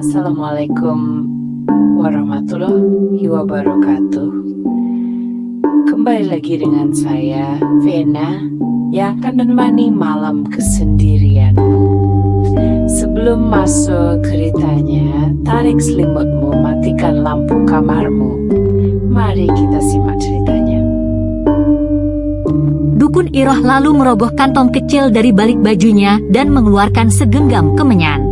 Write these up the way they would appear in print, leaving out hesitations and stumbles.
Assalamualaikum warahmatullahi wabarakatuh. Kembali lagi dengan saya, Vena, yang akan menemani malam kesendirian. Sebelum masuk ceritanya, tarik selimutmu, matikan lampu kamarmu. Mari kita simak ceritanya. Dukun Iroh lalu merogoh kantong kecil dari balik bajunya dan mengeluarkan segenggam kemenyan.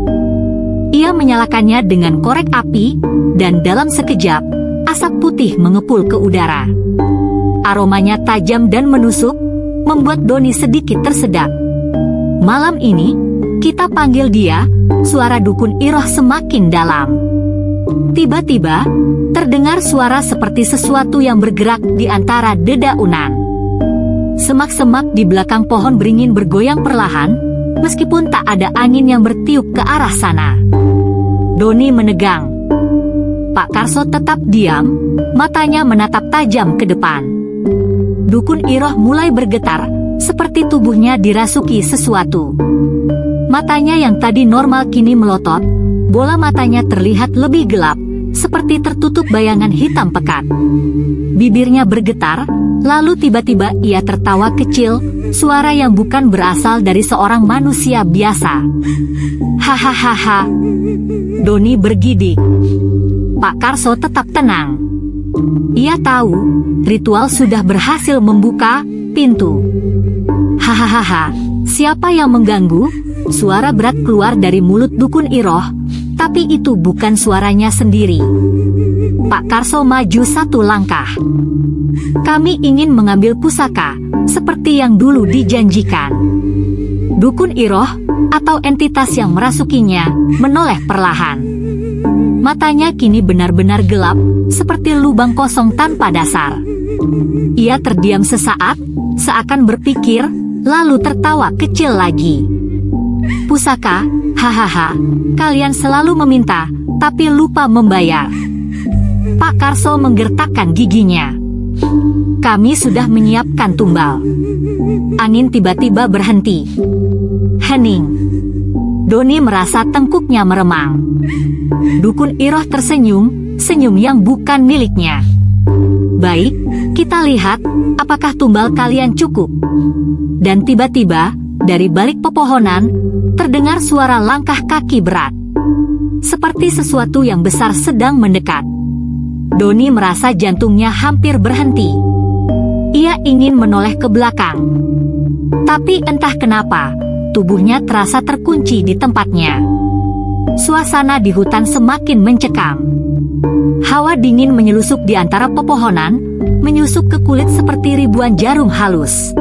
Ia menyalakannya dengan korek api, dan dalam sekejap, asap putih mengepul ke udara. Aromanya tajam dan menusuk, membuat Doni sedikit tersedak. Malam ini, kita panggil dia, suara Dukun Iroh semakin dalam. Tiba-tiba, terdengar suara seperti sesuatu yang bergerak di antara dedaunan. Semak-semak di belakang pohon beringin bergoyang perlahan, meskipun tak ada angin yang bertiup ke arah sana. Doni menegang. Pak Karso tetap diam, matanya menatap tajam ke depan. Dukun Iroh mulai bergetar, seperti tubuhnya dirasuki sesuatu. Matanya yang tadi normal kini melotot, bola matanya terlihat lebih gelap, seperti tertutup bayangan hitam pekat. Bibirnya bergetar, lalu tiba-tiba ia tertawa kecil, suara yang bukan berasal dari seorang manusia biasa. Hahaha. Doni bergidik. Pak Karso tetap tenang. Ia tahu, ritual sudah berhasil membuka pintu. Hahaha, siapa yang mengganggu? Suara berat keluar dari mulut Dukun Iroh, tapi itu bukan suaranya sendiri. Pak Karso maju satu langkah. Kami ingin mengambil pusaka, seperti yang dulu dijanjikan. Dukun Iroh, atau entitas yang merasukinya, menoleh perlahan. Matanya kini benar-benar gelap, seperti lubang kosong tanpa dasar. Ia terdiam sesaat, seakan berpikir, lalu tertawa kecil lagi. Pusaka, hahaha, kalian selalu meminta, tapi lupa membayar. Pak Karso menggertakkan giginya. Kami sudah menyiapkan tumbal. Angin tiba-tiba berhenti. Hening. Doni merasa tengkuknya meremang. Dukun Iroh tersenyum, senyum yang bukan miliknya. Baik, kita lihat, apakah tumbal kalian cukup. Dan tiba-tiba, dari balik pepohonan, terdengar suara langkah kaki berat. Seperti sesuatu yang besar sedang mendekat. Doni merasa jantungnya hampir berhenti. Ia ingin menoleh ke belakang. Tapi entah kenapa, tubuhnya terasa terkunci di tempatnya. Suasana di hutan semakin mencekam. Hawa dingin menyelusup di antara pepohonan, menyusup ke kulit seperti ribuan jarum halus.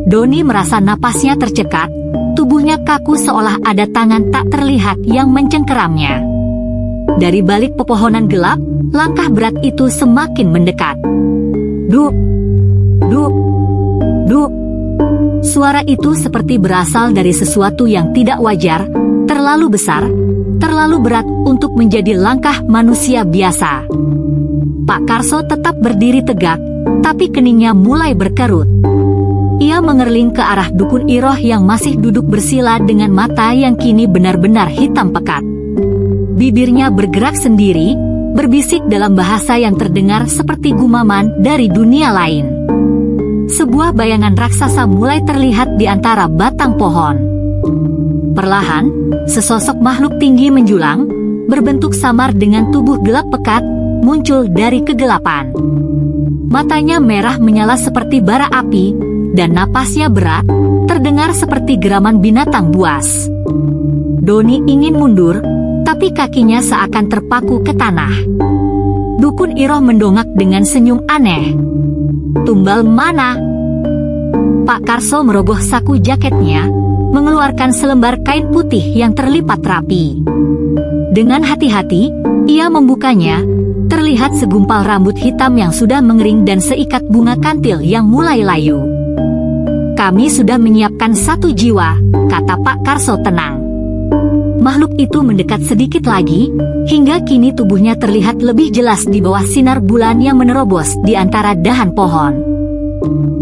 Doni merasa napasnya tercekat, tubuhnya kaku seolah ada tangan tak terlihat yang mencengkeramnya. Dari balik pepohonan gelap, langkah berat itu semakin mendekat. Duk, duk, duk. Suara itu seperti berasal dari sesuatu yang tidak wajar, terlalu besar, terlalu berat untuk menjadi langkah manusia biasa. Pak Karso tetap berdiri tegak, tapi keningnya mulai berkerut. Ia mengerling ke arah Dukun Iroh yang masih duduk bersila dengan mata yang kini benar-benar hitam pekat. Bibirnya bergerak sendiri, berbisik dalam bahasa yang terdengar seperti gumaman dari dunia lain. Sebuah bayangan raksasa mulai terlihat di antara batang pohon. Perlahan, sesosok makhluk tinggi menjulang, berbentuk samar dengan tubuh gelap pekat, muncul dari kegelapan. Matanya merah menyala seperti bara api, dan napasnya berat, terdengar seperti geraman binatang buas. Doni ingin mundur, tapi kakinya seakan terpaku ke tanah. Dukun Iroh mendongak dengan senyum aneh. Tumbal mana? Pak Karso merogoh saku jaketnya, mengeluarkan selembar kain putih yang terlipat rapi. Dengan hati-hati, ia membukanya, terlihat segumpal rambut hitam yang sudah mengering dan seikat bunga kantil yang mulai layu. Kami sudah menyiapkan 1 jiwa, kata Pak Karso tenang. Makhluk itu mendekat sedikit lagi, hingga kini tubuhnya terlihat lebih jelas di bawah sinar bulan yang menerobos di antara dahan pohon.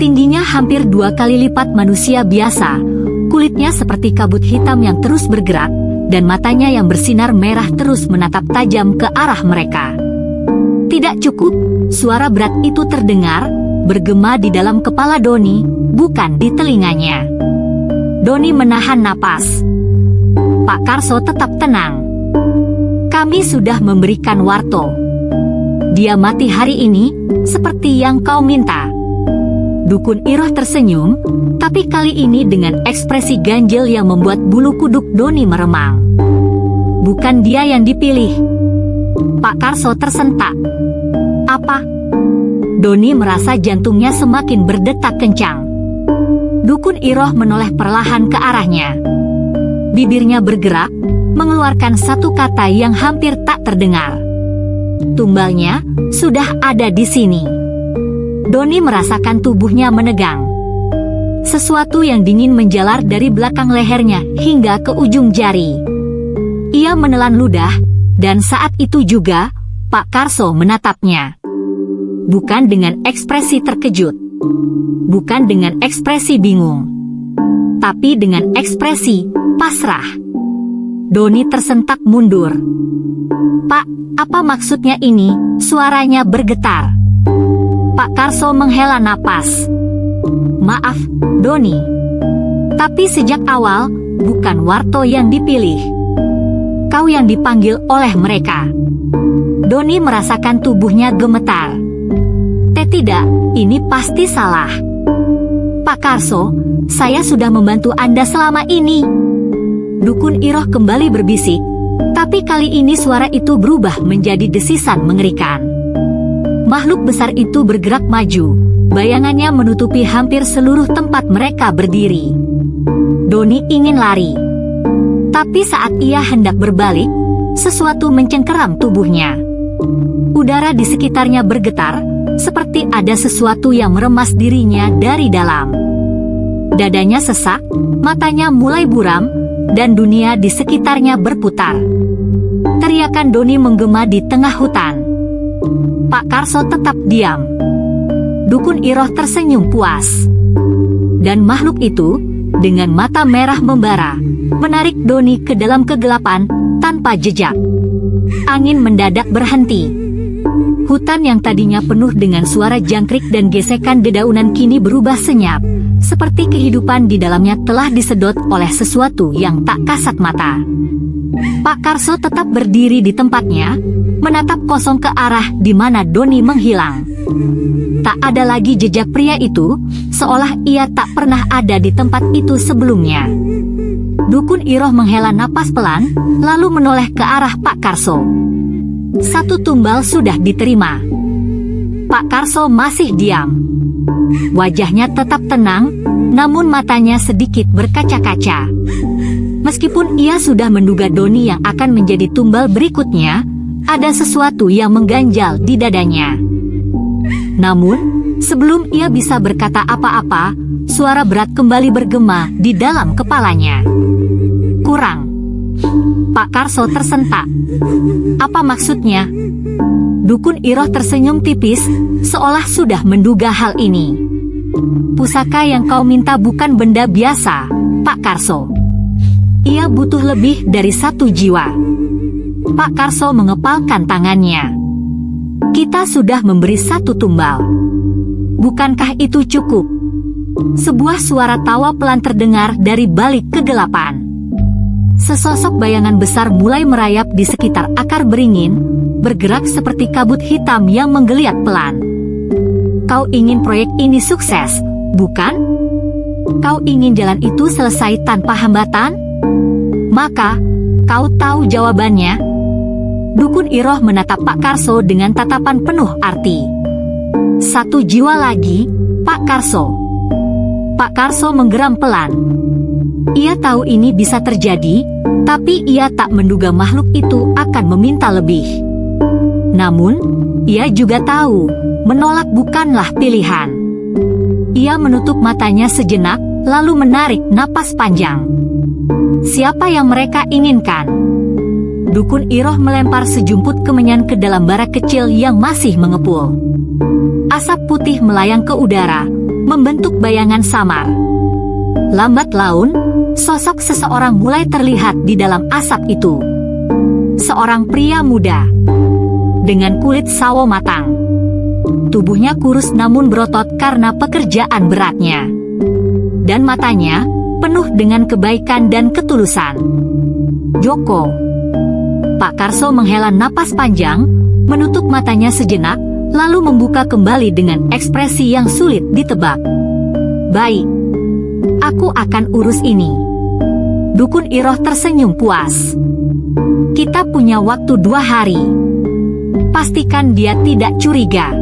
Tingginya hampir 2 kali lipat manusia biasa, kulitnya seperti kabut hitam yang terus bergerak, dan matanya yang bersinar merah terus menatap tajam ke arah mereka. Tidak cukup, suara berat itu terdengar, bergema di dalam kepala Doni, bukan di telinganya. Doni menahan napas. Pak Karso tetap tenang. Kami sudah memberikan Warto. Dia mati hari ini, seperti yang kau minta. Dukun Iroh tersenyum, tapi kali ini dengan ekspresi ganjil yang membuat bulu kuduk Doni meremang. Bukan dia yang dipilih. Pak Karso tersentak. Apa? Doni merasa jantungnya semakin berdetak kencang. Dukun Iroh menoleh perlahan ke arahnya. Bibirnya bergerak, mengeluarkan satu kata yang hampir tak terdengar. Tumbalnya sudah ada di sini. Doni merasakan tubuhnya menegang. Sesuatu yang dingin menjalar dari belakang lehernya hingga ke ujung jari. Ia menelan ludah, dan saat itu juga Pak Karso menatapnya. Bukan dengan ekspresi terkejut, bukan dengan ekspresi bingung, tapi dengan ekspresi pasrah. Doni tersentak mundur. Pak, apa maksudnya ini? Suaranya bergetar. Pak Karso menghela napas. Maaf, Doni. Tapi sejak awal, bukan Warto yang dipilih. Kau yang dipanggil oleh mereka. Doni merasakan tubuhnya gemetar. Tidak, ini pasti salah. Pak Karso, saya sudah membantu Anda selama ini. Dukun Iroh kembali berbisik, tapi kali ini suara itu berubah menjadi desisan mengerikan. Makhluk besar itu bergerak maju, bayangannya menutupi hampir seluruh tempat mereka berdiri. Doni ingin lari, tapi saat ia hendak berbalik, sesuatu mencengkeram tubuhnya. Udara di sekitarnya bergetar, seperti ada sesuatu yang meremas dirinya dari dalam. Dadanya sesak, matanya mulai buram, dan dunia di sekitarnya berputar. Teriakan Doni menggema di tengah hutan. Pak Karso tetap diam. Dukun Iroh tersenyum puas. Dan makhluk itu, dengan mata merah membara, menarik Doni ke dalam kegelapan tanpa jejak. Angin mendadak berhenti. Hutan yang tadinya penuh dengan suara jangkrik dan gesekan dedaunan kini berubah senyap, seperti kehidupan di dalamnya telah disedot oleh sesuatu yang tak kasat mata. Pak Karso tetap berdiri di tempatnya, menatap kosong ke arah di mana Doni menghilang. Tak ada lagi jejak pria itu, seolah ia tak pernah ada di tempat itu sebelumnya. Dukun Iroh menghela napas pelan, lalu menoleh ke arah Pak Karso. Satu tumbal sudah diterima. Pak Karso masih diam. Wajahnya tetap tenang, namun matanya sedikit berkaca-kaca. Meskipun ia sudah menduga Doni yang akan menjadi tumbal berikutnya, ada sesuatu yang mengganjal di dadanya. Namun, sebelum ia bisa berkata apa-apa, suara berat kembali bergema di dalam kepalanya. Kurang. Pak Karso tersentak. Apa maksudnya? Dukun Iroh tersenyum tipis, seolah sudah menduga hal ini. Pusaka yang kau minta bukan benda biasa, Pak Karso. Ia butuh lebih dari satu jiwa. Pak Karso mengepalkan tangannya. Kita sudah memberi satu tumbal. Bukankah itu cukup? Sebuah suara tawa pelan terdengar dari balik kegelapan. Sesosok bayangan besar mulai merayap di sekitar akar beringin, bergerak seperti kabut hitam yang menggeliat pelan. Kau ingin proyek ini sukses, bukan? Kau ingin jalan itu selesai tanpa hambatan? Maka, kau tahu jawabannya? Dukun Iroh menatap Pak Karso dengan tatapan penuh arti. Satu jiwa lagi, Pak Karso. Pak Karso menggeram pelan. Ia tahu ini bisa terjadi, tapi ia tak menduga makhluk itu akan meminta lebih. Namun, ia juga tahu, menolak bukanlah pilihan. Ia menutup matanya sejenak, lalu menarik napas panjang. Siapa yang mereka inginkan? Dukun Iroh melempar sejumput kemenyan ke dalam bara kecil yang masih mengepul. Asap putih melayang ke udara, membentuk bayangan samar. Lambat laun, sosok seseorang mulai terlihat di dalam asap itu. Seorang pria muda dengan kulit sawo matang. Tubuhnya kurus namun berotot karena pekerjaan beratnya. Dan matanya penuh dengan kebaikan dan ketulusan. Joko. Pak Karso menghela napas panjang, menutup matanya sejenak, lalu membuka kembali dengan ekspresi yang sulit ditebak. Baik, aku akan urus ini. Dukun Iroh tersenyum puas. Kita punya waktu 2 hari. Pastikan dia tidak curiga.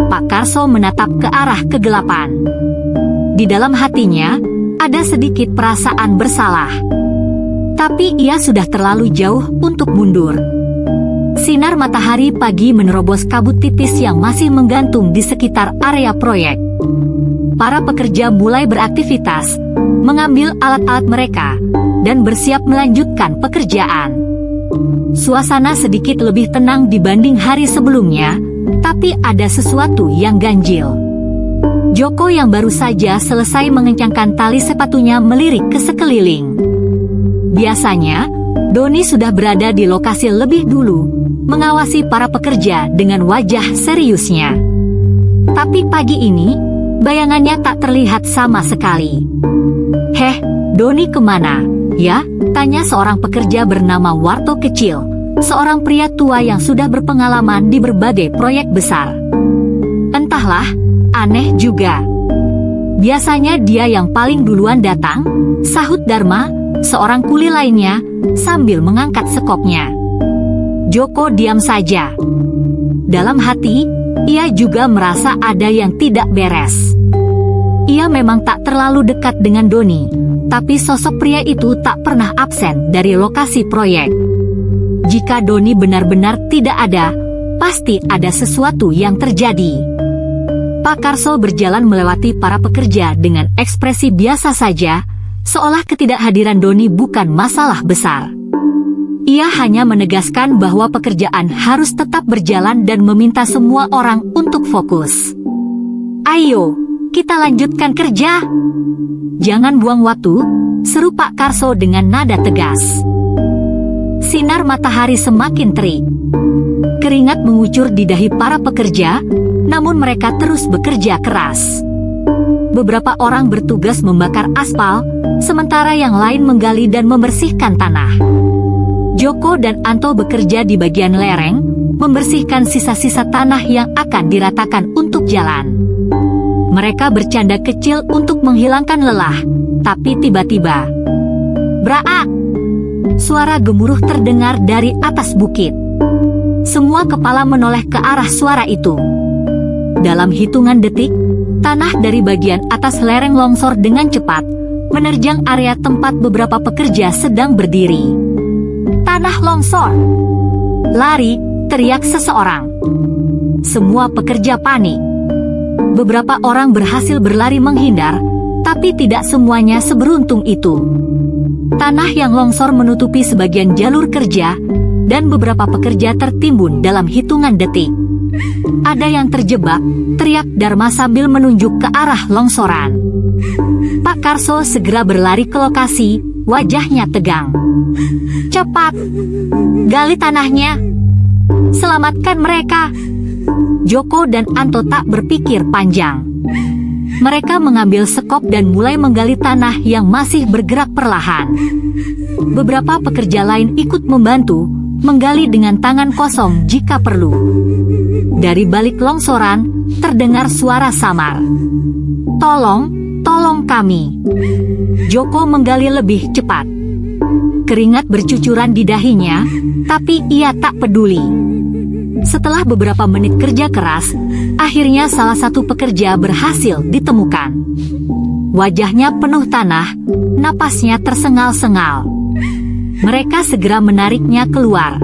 Pak Karso menatap ke arah kegelapan. Di dalam hatinya, ada sedikit perasaan bersalah. Tapi ia sudah terlalu jauh untuk mundur. Sinar matahari pagi menerobos kabut tipis yang masih menggantung di sekitar area proyek. Para pekerja mulai beraktivitas, mengambil alat-alat mereka, dan bersiap melanjutkan pekerjaan. Suasana sedikit lebih tenang dibanding hari sebelumnya, tapi ada sesuatu yang ganjil. Joko yang baru saja selesai mengencangkan tali sepatunya melirik ke sekeliling. Biasanya, Doni sudah berada di lokasi lebih dulu, mengawasi para pekerja dengan wajah seriusnya. Tapi pagi ini, bayangannya tak terlihat sama sekali. "Heh, Doni kemana, ya?" tanya seorang pekerja bernama Warto Kecil, seorang pria tua yang sudah berpengalaman di berbagai proyek besar. "Entahlah, aneh juga. Biasanya dia yang paling duluan datang," sahut Dharma, seorang kuli lainnya, sambil mengangkat sekopnya. Joko diam saja. Dalam hati, ia juga merasa ada yang tidak beres. Ia memang tak terlalu dekat dengan Doni, tapi sosok pria itu tak pernah absen dari lokasi proyek. Jika Doni benar-benar tidak ada, pasti ada sesuatu yang terjadi. Pak Karso berjalan melewati para pekerja dengan ekspresi biasa saja, seolah ketidakhadiran Doni bukan masalah besar. Ia hanya menegaskan bahwa pekerjaan harus tetap berjalan dan meminta semua orang untuk fokus. "Ayo, kita lanjutkan kerja. Jangan buang waktu," seru Pak Karso dengan nada tegas. Sinar matahari semakin terik. Keringat mengucur di dahi para pekerja, namun mereka terus bekerja keras. Beberapa orang bertugas membakar aspal, sementara yang lain menggali dan membersihkan tanah. Joko dan Anto bekerja di bagian lereng, membersihkan sisa-sisa tanah yang akan diratakan untuk jalan. Mereka bercanda kecil untuk menghilangkan lelah, tapi tiba-tiba, "Braak!" Suara gemuruh terdengar dari atas bukit. Semua kepala menoleh ke arah suara itu. Dalam hitungan detik, tanah dari bagian atas lereng longsor dengan cepat, menerjang area tempat beberapa pekerja sedang berdiri. "Tanah longsor! Lari!" teriak seseorang. Semua pekerja panik. Beberapa orang berhasil berlari menghindar, tapi tidak semuanya seberuntung itu. Tanah yang longsor menutupi sebagian jalur kerja, dan beberapa pekerja tertimbun dalam hitungan detik. "Ada yang terjebak," teriak Dharma sambil menunjuk ke arah longsoran. Pak Karso segera berlari ke lokasi, wajahnya tegang. "Cepat! Gali tanahnya! Selamatkan mereka!" Joko dan Anto tak berpikir panjang. Mereka mengambil sekop dan mulai menggali tanah yang masih bergerak perlahan. Beberapa pekerja lain ikut membantu, menggali dengan tangan kosong jika perlu. Dari balik longsoran, terdengar suara samar. "Tolong, tolong kami!" Joko menggali lebih cepat. Keringat bercucuran di dahinya, tapi ia tak peduli. Setelah beberapa menit kerja keras, akhirnya salah satu pekerja berhasil ditemukan. Wajahnya penuh tanah, napasnya tersengal-sengal. Mereka segera menariknya keluar.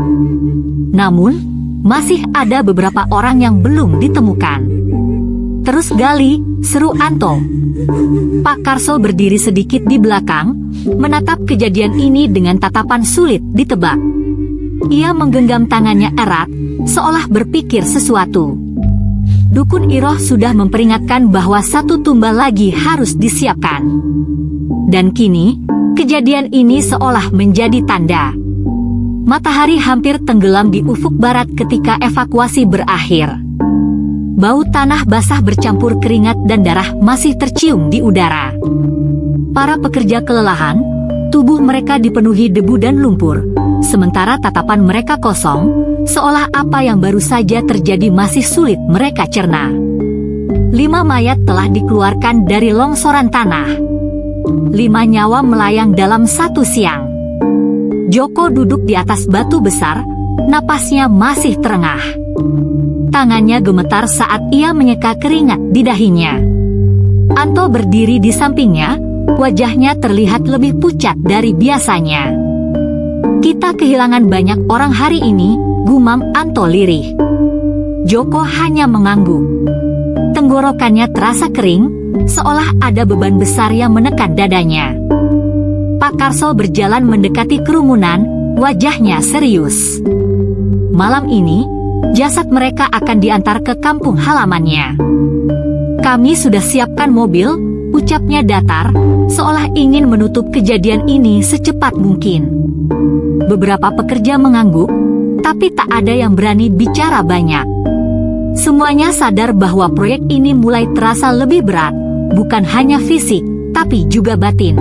Namun, masih ada beberapa orang yang belum ditemukan. "Terus gali," seru Anto. Pak Karso berdiri sedikit di belakang, menatap kejadian ini dengan tatapan sulit ditebak. Ia menggenggam tangannya erat, seolah berpikir sesuatu. Dukun Iroh sudah memperingatkan bahwa satu tumbal lagi harus disiapkan. Dan kini, Kejadian ini seolah menjadi tanda. Matahari hampir tenggelam di ufuk barat ketika evakuasi berakhir. Bau tanah basah bercampur keringat dan darah masih tercium di udara. Para pekerja kelelahan, tubuh mereka dipenuhi debu dan lumpur, sementara tatapan mereka kosong, seolah apa yang baru saja terjadi masih sulit mereka cerna. 5 mayat telah dikeluarkan dari longsoran tanah. 5 nyawa melayang dalam satu siang. Joko duduk di atas batu besar, napasnya masih terengah. Tangannya gemetar saat ia menyeka keringat di dahinya. Anto berdiri di sampingnya, wajahnya terlihat lebih pucat dari biasanya. Kita kehilangan banyak orang hari ini, gumam Anto lirih. Joko hanya mengangguk. Tenggorokannya terasa kering, seolah ada beban besar yang menekan dadanya. Pak Karso berjalan mendekati kerumunan, wajahnya serius. Malam ini, jasad mereka akan diantar ke kampung halamannya. Kami sudah siapkan mobil, ucapnya datar, seolah ingin menutup kejadian ini secepat mungkin. Beberapa pekerja mengangguk, tapi tak ada yang berani bicara banyak. Semuanya sadar bahwa proyek ini mulai terasa lebih berat, bukan hanya fisik, tapi juga batin.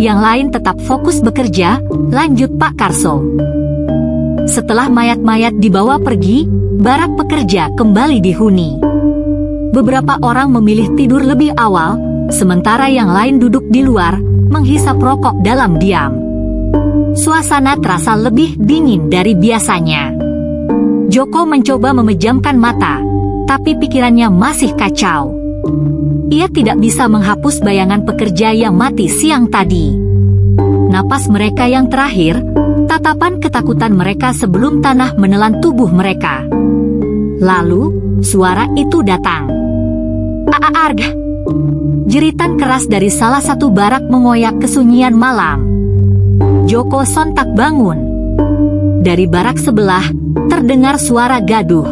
Yang lain tetap fokus bekerja, lanjut Pak Karso. Setelah mayat-mayat dibawa pergi, barak pekerja kembali dihuni. Beberapa orang memilih tidur lebih awal, sementara yang lain duduk di luar, menghisap rokok dalam diam. Suasana terasa lebih dingin dari biasanya. Joko mencoba memejamkan mata, tapi pikirannya masih kacau. Ia tidak bisa menghapus bayangan pekerja yang mati siang tadi. Napas mereka yang terakhir, tatapan ketakutan mereka sebelum tanah menelan tubuh mereka. Lalu, suara itu datang. Aarg! Jeritan keras dari salah satu barak mengoyak kesunyian malam. Joko sontak bangun. Dari barak sebelah, terdengar suara gaduh.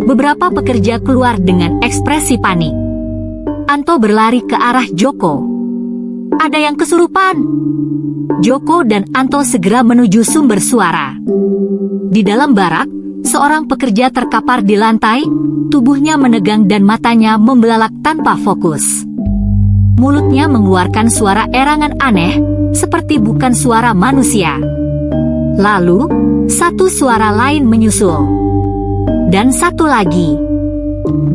Beberapa pekerja keluar dengan ekspresi panik. Anto berlari ke arah Joko. Ada yang kesurupan! Joko dan Anto segera menuju sumber suara. Di dalam barak, seorang pekerja terkapar di lantai, tubuhnya menegang dan matanya membelalak tanpa fokus. Mulutnya mengeluarkan suara erangan aneh, seperti bukan suara manusia. Lalu, satu suara lain menyusul. Dan satu lagi.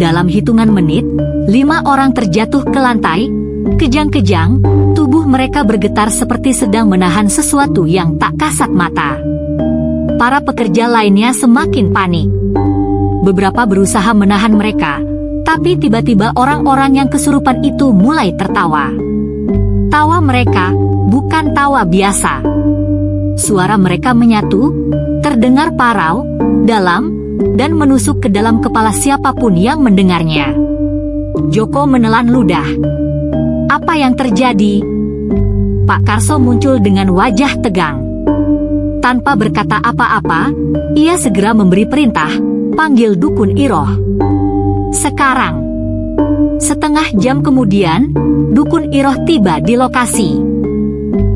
Dalam hitungan menit, 5 orang terjatuh ke lantai, kejang-kejang, tubuh mereka bergetar seperti sedang menahan sesuatu yang tak kasat mata. Para pekerja lainnya semakin panik. Beberapa berusaha menahan mereka, tapi tiba-tiba orang-orang yang kesurupan itu mulai tertawa. Tawa mereka bukan tawa biasa. Suara mereka menyatu, terdengar parau, dalam, dan menusuk ke dalam kepala siapapun yang mendengarnya. Joko menelan ludah. Apa yang terjadi? Pak Karso muncul dengan wajah tegang. Tanpa berkata apa-apa, ia segera memberi perintah, panggil Dukun Iroh. Sekarang. Setengah jam kemudian, Dukun Iroh tiba di lokasi.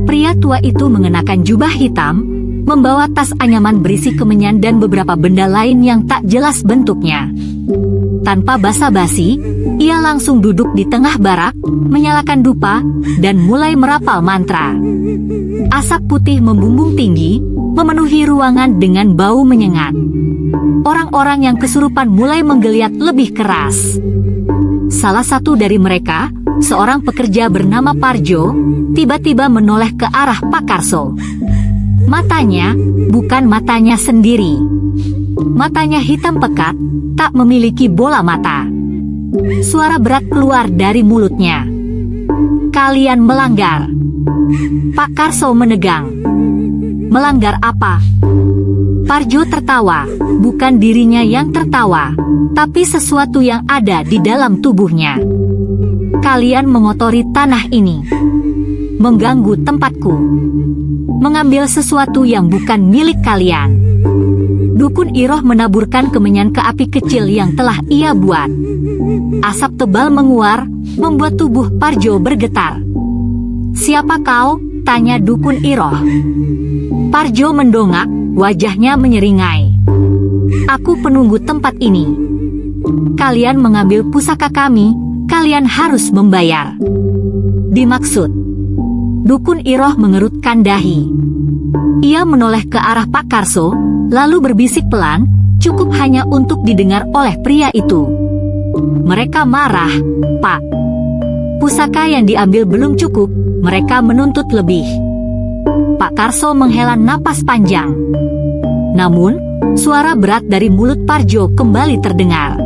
Pria tua itu mengenakan jubah hitam, membawa tas anyaman berisi kemenyan dan beberapa benda lain yang tak jelas bentuknya. Tanpa basa-basi, ia langsung duduk di tengah barak, menyalakan dupa, dan mulai merapal mantra. Asap putih membumbung tinggi, memenuhi ruangan dengan bau menyengat. Orang-orang yang kesurupan mulai menggeliat lebih keras. Salah satu dari mereka, seorang pekerja bernama Parjo, tiba-tiba menoleh ke arah Pak Karso. Matanya, bukan matanya sendiri. Matanya hitam pekat, tak memiliki bola mata. Suara berat keluar dari mulutnya. Kalian melanggar. Pak Karso menegang. Melanggar apa? Parjo tertawa, bukan dirinya yang tertawa, tapi sesuatu yang ada di dalam tubuhnya. Kalian mengotori tanah ini, mengganggu tempatku, mengambil sesuatu yang bukan milik kalian. Dukun Iroh menaburkan kemenyan ke api kecil yang telah ia buat. Asap tebal menguar, membuat tubuh Parjo bergetar. "Siapa kau?" tanya dukun Iroh. Parjo mendongak, wajahnya menyeringai. "Aku penunggu tempat ini. Kalian mengambil pusaka kami, kalian harus membayar." "Dimaksud?" Dukun Iroh mengerutkan dahi. Ia menoleh ke arah Pak Karso, lalu berbisik pelan, cukup hanya untuk didengar oleh pria itu. "Mereka marah, Pak. Pusaka yang diambil belum cukup, mereka menuntut lebih." Pak Karso menghela napas panjang. Namun, suara berat dari mulut Parjo kembali terdengar.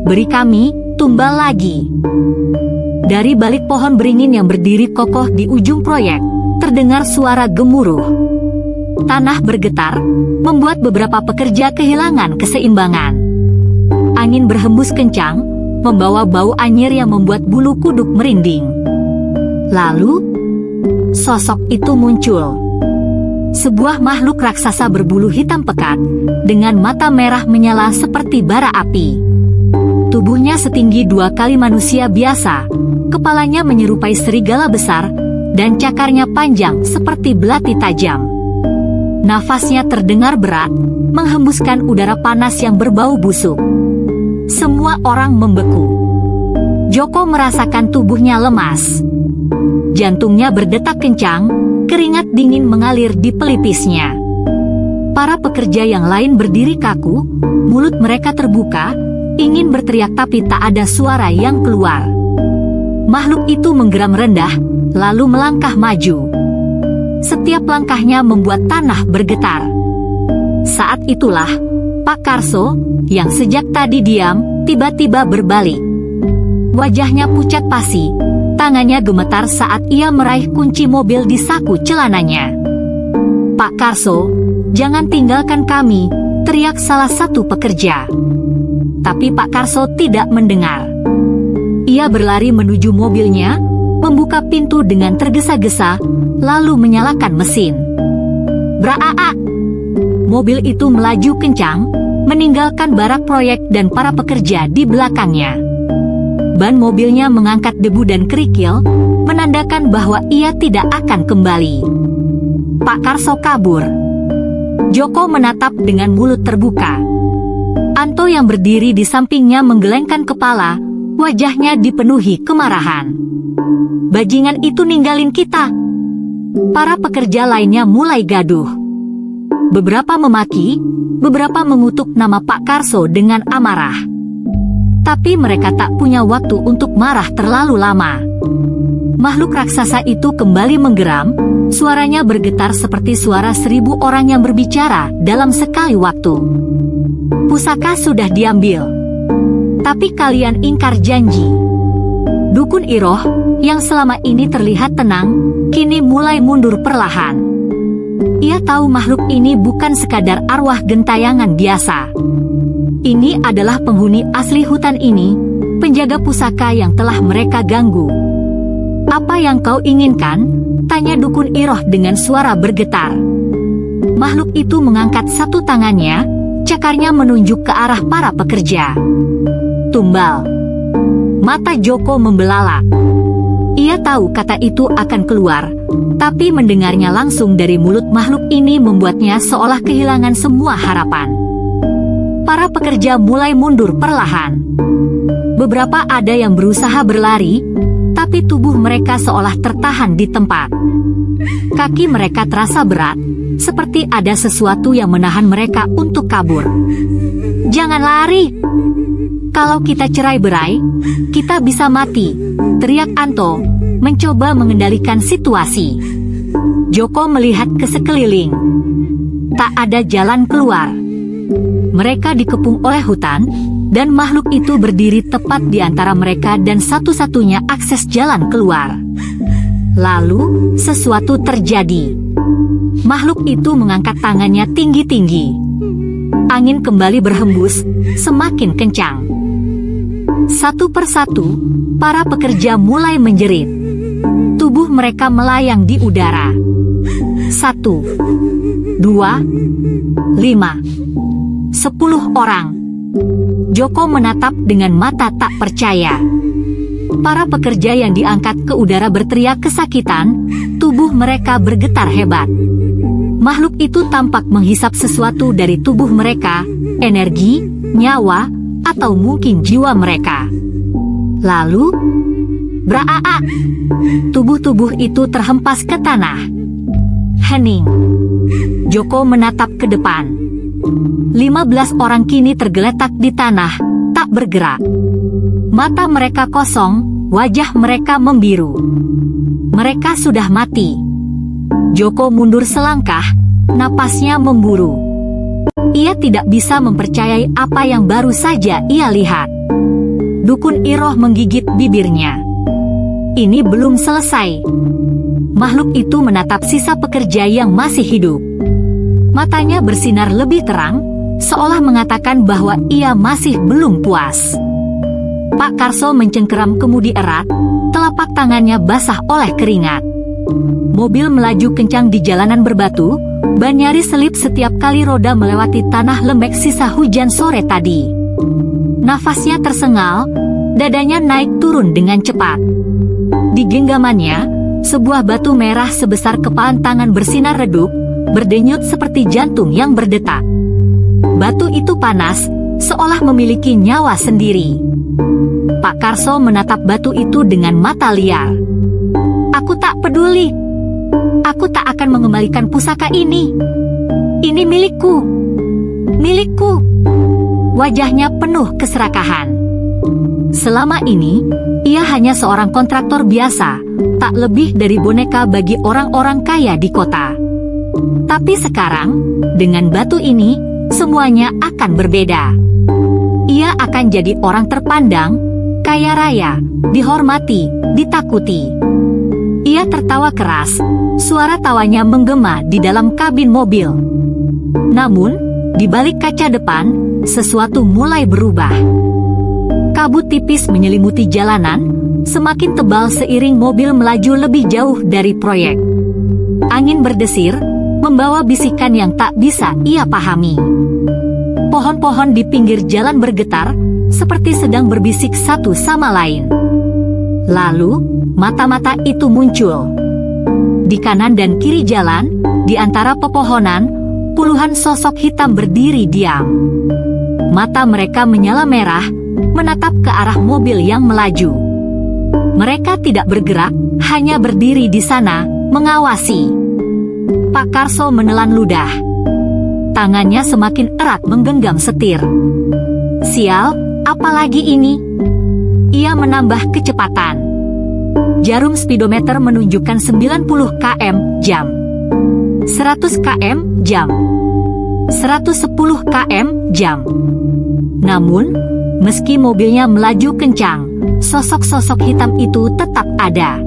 "Beri kami, tumbal lagi." Dari balik pohon beringin yang berdiri kokoh di ujung proyek, terdengar suara gemuruh. Tanah bergetar, membuat beberapa pekerja kehilangan keseimbangan. Angin berhembus kencang, membawa bau anyir yang membuat bulu kuduk merinding. Lalu, sosok itu muncul. Sebuah makhluk raksasa berbulu hitam pekat, dengan mata merah menyala seperti bara api. Tubuhnya setinggi 2 kali manusia biasa, kepalanya menyerupai serigala besar, dan cakarnya panjang seperti belati tajam. Nafasnya terdengar berat, menghembuskan udara panas yang berbau busuk. Semua orang membeku. Joko merasakan tubuhnya lemas. Jantungnya berdetak kencang, keringat dingin mengalir di pelipisnya. Para pekerja yang lain berdiri kaku, mulut mereka terbuka, ingin berteriak tapi tak ada suara yang keluar. Makhluk itu menggeram rendah, lalu melangkah maju. Setiap langkahnya membuat tanah bergetar. Saat itulah, Pak Karso, yang sejak tadi diam, tiba-tiba berbalik. Wajahnya pucat pasi, tangannya gemetar saat ia meraih kunci mobil di saku celananya. "Pak Karso, jangan tinggalkan kami," teriak salah satu pekerja. Tapi Pak Karso tidak mendengar. Ia berlari menuju mobilnya, membuka pintu dengan tergesa-gesa, lalu menyalakan mesin. Braa! Mobil itu melaju kencang, meninggalkan barak proyek dan para pekerja di belakangnya. Ban mobilnya mengangkat debu dan kerikil, menandakan bahwa ia tidak akan kembali. Pak Karso kabur. Joko menatap dengan mulut terbuka. Anto yang berdiri di sampingnya menggelengkan kepala, wajahnya dipenuhi kemarahan. "Bajingan itu ninggalin kita." Para pekerja lainnya mulai gaduh. Beberapa memaki, beberapa mengutuk nama Pak Karso dengan amarah. Tapi mereka tak punya waktu untuk marah terlalu lama. Makhluk raksasa itu kembali menggeram, suaranya bergetar seperti suara 1000 orang yang berbicara dalam sekali waktu. "Pusaka sudah diambil. Tapi kalian ingkar janji." Dukun Iroh, yang selama ini terlihat tenang, kini mulai mundur perlahan. Ia tahu makhluk ini bukan sekadar arwah gentayangan biasa. Ini adalah penghuni asli hutan ini, penjaga pusaka yang telah mereka ganggu. "Apa yang kau inginkan?" tanya dukun Iroh dengan suara bergetar. Makhluk itu mengangkat satu tangannya, cakarnya menunjuk ke arah para pekerja. "Tumbal." Mata Joko membelalak. Ia tahu kata itu akan keluar, tapi mendengarnya langsung dari mulut makhluk ini membuatnya seolah kehilangan semua harapan. Para pekerja mulai mundur perlahan. Beberapa ada yang berusaha berlari, tapi tubuh mereka seolah tertahan di tempat. Kaki mereka terasa berat, seperti ada sesuatu yang menahan mereka untuk kabur. "Jangan lari! Kalau kita cerai-berai, kita bisa mati," teriak Anto, mencoba mengendalikan situasi. Joko melihat ke sekeliling. Tak ada jalan keluar. Mereka dikepung oleh hutan, dan makhluk itu berdiri tepat di antara mereka dan satu-satunya akses jalan keluar. Lalu, sesuatu terjadi. Makhluk itu mengangkat tangannya tinggi-tinggi. Angin kembali berhembus, semakin kencang. Satu persatu, para pekerja mulai menjerit. Tubuh mereka melayang di udara. 1, 2, 5, 10 orang. Joko menatap dengan mata tak percaya. Para pekerja yang diangkat ke udara berteriak kesakitan, tubuh mereka bergetar hebat. Makhluk itu tampak menghisap sesuatu dari tubuh mereka, energi, nyawa, atau mungkin jiwa mereka. Lalu, braa! Tubuh-tubuh itu terhempas ke tanah. Hening. Joko menatap ke depan. 15 orang kini tergeletak di tanah, tak bergerak. Mata mereka kosong, wajah mereka membiru. Mereka sudah mati. Joko mundur selangkah, napasnya memburu. Ia tidak bisa mempercayai apa yang baru saja ia lihat. Dukun Iroh menggigit bibirnya. Ini belum selesai. Makhluk itu menatap sisa pekerja yang masih hidup. Matanya bersinar lebih terang, seolah mengatakan bahwa ia masih belum puas. Pak Karso mencengkeram kemudi erat, telapak tangannya basah oleh keringat. Mobil melaju kencang di jalanan berbatu, ban nyaris selip setiap kali roda melewati tanah lembek sisa hujan sore tadi. Nafasnya tersengal, dadanya naik turun dengan cepat. Di genggamannya, sebuah batu merah sebesar kepalan tangan bersinar redup, berdenyut seperti jantung yang berdetak. Batu itu panas, seolah memiliki nyawa sendiri. Pak Karso menatap batu itu dengan mata liar. Aku tak peduli. Aku tak akan mengembalikan pusaka ini. Ini milikku. Milikku. Wajahnya penuh keserakahan. Selama ini, ia hanya seorang kontraktor biasa, tak lebih dari boneka bagi orang-orang kaya di kota. Tapi sekarang, dengan batu ini, semuanya akan berbeda. Ia akan jadi orang terpandang, kaya raya, dihormati, ditakuti. Ia tertawa keras, suara tawanya menggema di dalam kabin mobil. Namun, di balik kaca depan, sesuatu mulai berubah. Kabut tipis menyelimuti jalanan, semakin tebal seiring mobil melaju lebih jauh dari proyek. Angin berdesir, membawa bisikan yang tak bisa ia pahami. Pohon-pohon di pinggir jalan bergetar, seperti sedang berbisik satu sama lain. Lalu, mata-mata itu muncul. Di kanan dan kiri jalan, di antara pepohonan, puluhan sosok hitam berdiri diam. Mata mereka menyala merah, menatap ke arah mobil yang melaju. Mereka tidak bergerak, hanya berdiri di sana, mengawasi. Pak Karso menelan ludah. Tangannya semakin erat menggenggam setir. Sial, apalagi ini? Ia menambah kecepatan. Jarum speedometer menunjukkan 90 km jam. 100 km jam. 110 km jam. Namun, meski mobilnya melaju kencang, sosok-sosok hitam itu tetap ada.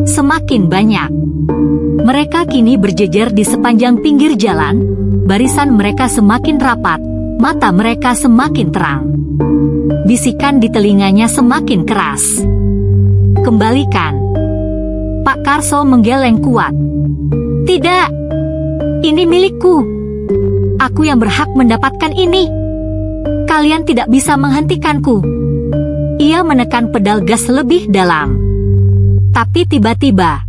Semakin banyak. Mereka kini berjejer di sepanjang pinggir jalan, barisan mereka semakin rapat, mata mereka semakin terang. Bisikan di telinganya semakin keras. Kembalikan. Pak Karso menggeleng kuat. Tidak. Ini milikku. Aku yang berhak mendapatkan ini. Kalian tidak bisa menghentikanku. Ia menekan pedal gas lebih dalam. Tapi tiba-tiba,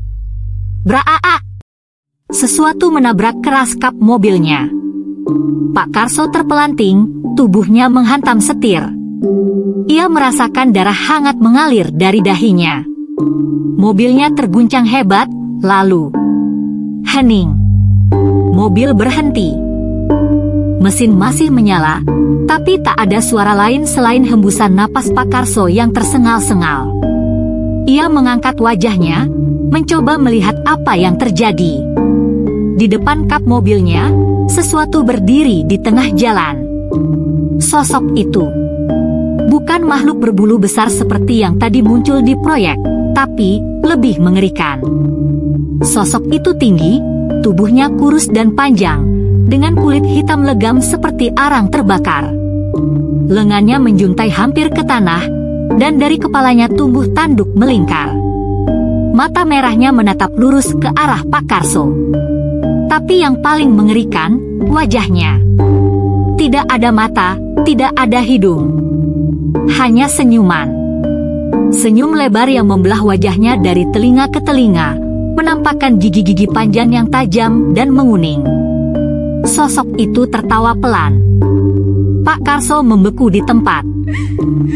braa! Sesuatu menabrak keras kap mobilnya. Pak Karso terpelanting, tubuhnya menghantam setir. Ia merasakan darah hangat mengalir dari dahinya. Mobilnya terguncang hebat, lalu hening. Mobil berhenti. Mesin masih menyala, tapi tak ada suara lain selain hembusan napas Pak Karso yang tersengal-sengal. Ia mengangkat wajahnya, mencoba melihat apa yang terjadi. Di depan kap mobilnya, sesuatu berdiri di tengah jalan. Sosok itu bukan makhluk berbulu besar seperti yang tadi muncul di proyek, tapi lebih mengerikan. Sosok itu tinggi, tubuhnya kurus dan panjang, dengan kulit hitam legam seperti arang terbakar. Lengannya menjuntai hampir ke tanah, dan dari kepalanya tumbuh tanduk melingkar. Mata merahnya menatap lurus ke arah Pak Karso. Tapi yang paling mengerikan, wajahnya. Tidak ada mata, tidak ada hidung. Hanya senyuman. Senyum lebar yang membelah wajahnya dari telinga ke telinga, menampakkan gigi-gigi panjang yang tajam dan menguning. Sosok itu tertawa pelan. Pak Karso membeku di tempat.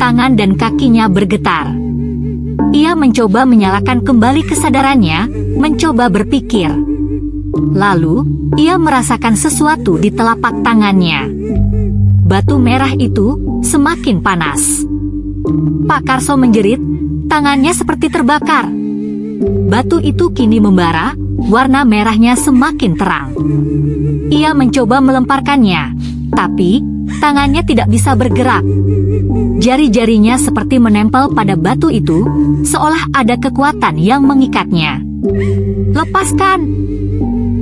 Tangan dan kakinya bergetar. Ia mencoba menyalakan kembali kesadarannya, mencoba berpikir. Lalu, ia merasakan sesuatu di telapak tangannya. Batu merah itu semakin panas. Pak Karso menjerit, tangannya seperti terbakar. Batu itu kini membara, warna merahnya semakin terang. Ia mencoba melemparkannya, tapi tangannya tidak bisa bergerak. Jari-jarinya seperti menempel pada batu itu, seolah ada kekuatan yang mengikatnya. "Lepaskan!"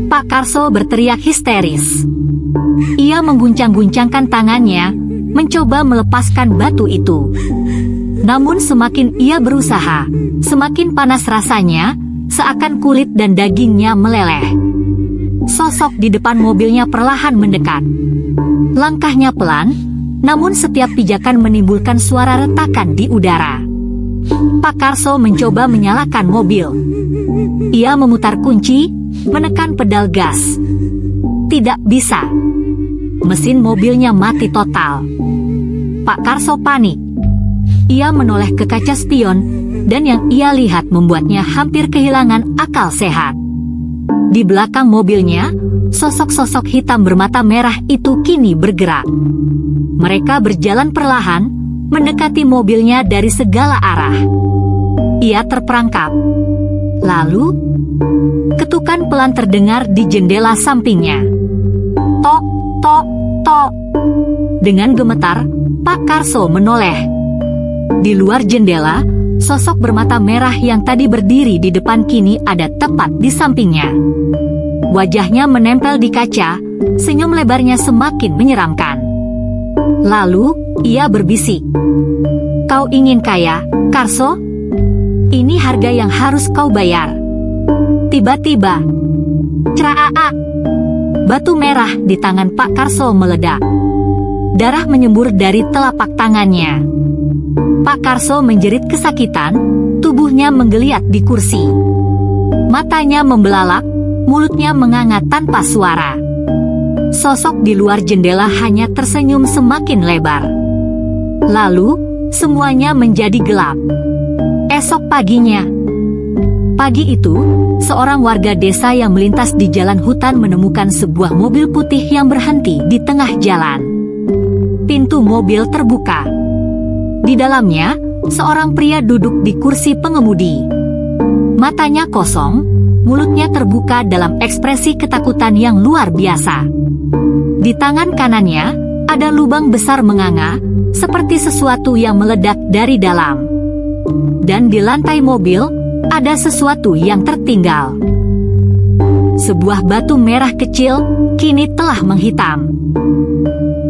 Pak Karso berteriak histeris. Ia mengguncang-guncangkan tangannya, mencoba melepaskan batu itu. Namun semakin ia berusaha, semakin panas rasanya, seakan kulit dan dagingnya meleleh. Sosok di depan mobilnya perlahan mendekat. Langkahnya pelan, namun setiap pijakan menimbulkan suara retakan di udara. Pak Karso mencoba menyalakan mobil. Ia memutar kunci, menekan pedal gas. Tidak bisa. Mesin mobilnya mati total. Pak Karso panik. Ia menoleh ke kaca spion, dan yang ia lihat membuatnya hampir kehilangan akal sehat. Di belakang mobilnya, sosok-sosok hitam bermata merah itu kini bergerak. Mereka berjalan perlahan, mendekati mobilnya dari segala arah. Ia terperangkap. Lalu, ketukan pelan terdengar di jendela sampingnya. Tok, tok, tok. Dengan gemetar, Pak Karso menoleh. Di luar jendela, sosok bermata merah yang tadi berdiri di depan kini ada tepat di sampingnya. Wajahnya menempel di kaca, senyum lebarnya semakin menyeramkan. Lalu, ia berbisik. "Kau ingin kaya, Karso? Ini harga yang harus kau bayar." Tiba-tiba, ceraa! Batu merah di tangan Pak Karso meledak. Darah menyembur dari telapak tangannya. Pak Karso menjerit kesakitan, tubuhnya menggeliat di kursi. Matanya membelalak, mulutnya menganga tanpa suara. Sosok di luar jendela hanya tersenyum semakin lebar. Lalu, semuanya menjadi gelap. Esok paginya. Pagi itu, seorang warga desa yang melintas di jalan hutan menemukan sebuah mobil putih yang berhenti di tengah jalan. Pintu mobil terbuka. Di dalamnya, seorang pria duduk di kursi pengemudi. Matanya kosong, mulutnya terbuka dalam ekspresi ketakutan yang luar biasa. Di tangan kanannya, ada lubang besar menganga, seperti sesuatu yang meledak dari dalam. Dan di lantai mobil, ada sesuatu yang tertinggal. Sebuah batu merah kecil, kini telah menghitam.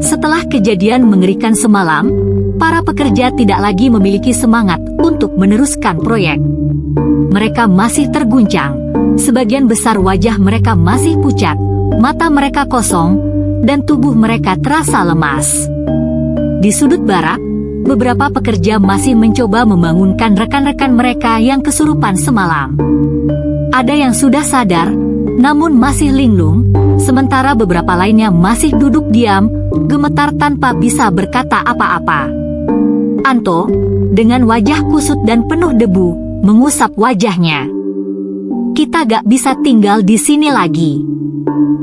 Setelah kejadian mengerikan semalam, para pekerja tidak lagi memiliki semangat untuk meneruskan proyek. Mereka masih terguncang, sebagian besar wajah mereka masih pucat, mata mereka kosong, dan tubuh mereka terasa lemas. Di sudut barak, beberapa pekerja masih mencoba membangunkan rekan-rekan mereka yang kesurupan semalam. Ada yang sudah sadar, namun masih linglung, sementara beberapa lainnya masih duduk diam, gemetar tanpa bisa berkata apa-apa. Anto, dengan wajah kusut dan penuh debu, mengusap wajahnya. "Kita gak bisa tinggal di sini lagi."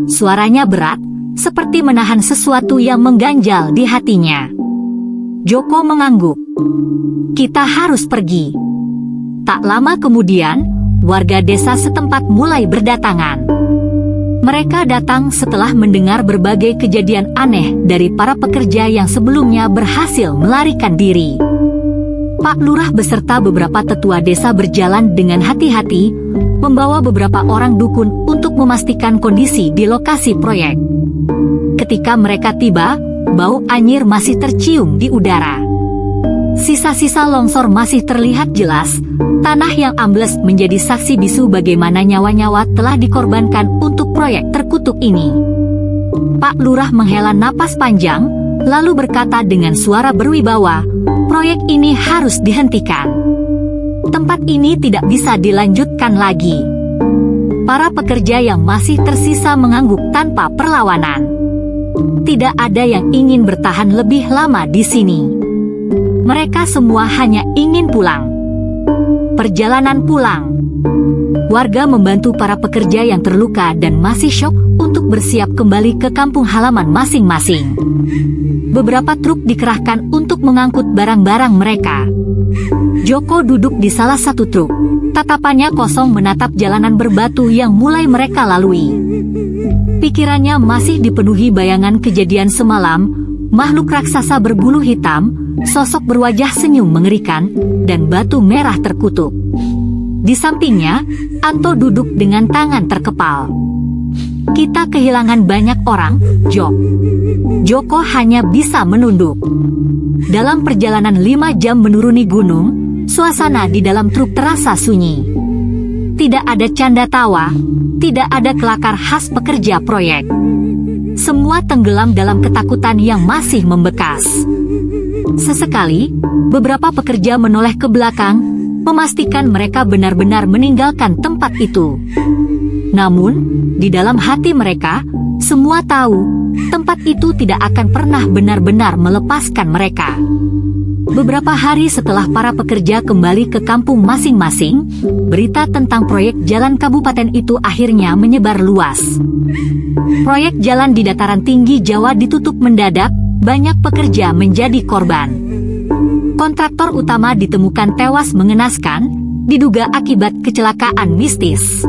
Suaranya berat, seperti menahan sesuatu yang mengganjal di hatinya. Joko mengangguk. "Kita harus pergi." Tak lama kemudian, warga desa setempat mulai berdatangan. Mereka datang setelah mendengar berbagai kejadian aneh dari para pekerja yang sebelumnya berhasil melarikan diri. Pak Lurah beserta beberapa tetua desa berjalan dengan hati-hati, membawa beberapa orang dukun untuk memastikan kondisi di lokasi proyek. Ketika mereka tiba, bau anyir masih tercium di udara. Sisa-sisa longsor masih terlihat jelas, tanah yang ambles menjadi saksi bisu bagaimana nyawa-nyawa telah dikorbankan untuk proyek terkutuk ini. Pak Lurah menghela napas panjang, lalu berkata dengan suara berwibawa, "Proyek ini harus dihentikan." tempat ini tidak bisa dilanjutkan lagi. Para pekerja yang masih tersisa mengangguk tanpa perlawanan. Tidak ada yang ingin bertahan lebih lama di sini. Mereka semua hanya ingin pulang. Perjalanan pulang. Warga membantu para pekerja yang terluka dan masih syok untuk bersiap kembali ke kampung halaman masing-masing. Beberapa truk dikerahkan untuk mengangkut barang-barang mereka. Joko duduk di salah satu truk. Tatapannya kosong menatap jalanan berbatu yang mulai mereka lalui. Pikirannya masih dipenuhi bayangan kejadian semalam, makhluk raksasa berbulu hitam, sosok berwajah senyum mengerikan, dan batu merah terkutuk. Di sampingnya, Anto duduk dengan tangan terkepal. Kita kehilangan banyak orang, Jok. Joko hanya bisa menunduk. Dalam perjalanan 5 jam menuruni gunung, suasana di dalam truk terasa sunyi. Tidak ada canda tawa, tidak ada kelakar khas pekerja proyek. Semua tenggelam dalam ketakutan yang masih membekas. Sesekali, beberapa pekerja menoleh ke belakang, memastikan mereka benar-benar meninggalkan tempat itu. Namun, di dalam hati mereka, semua tahu, tempat itu tidak akan pernah benar-benar melepaskan mereka. Beberapa hari setelah para pekerja kembali ke kampung masing-masing, berita tentang proyek jalan kabupaten itu akhirnya menyebar luas. Proyek jalan di dataran tinggi Jawa ditutup mendadak, banyak pekerja menjadi korban. Kontraktor utama ditemukan tewas mengenaskan, diduga akibat kecelakaan mistis.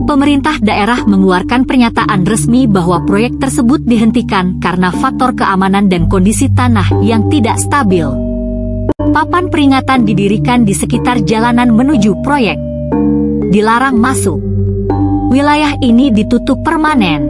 Pemerintah daerah mengeluarkan pernyataan resmi bahwa proyek tersebut dihentikan karena faktor keamanan dan kondisi tanah yang tidak stabil. Papan peringatan didirikan di sekitar jalanan menuju proyek. Dilarang masuk. Wilayah ini ditutup permanen.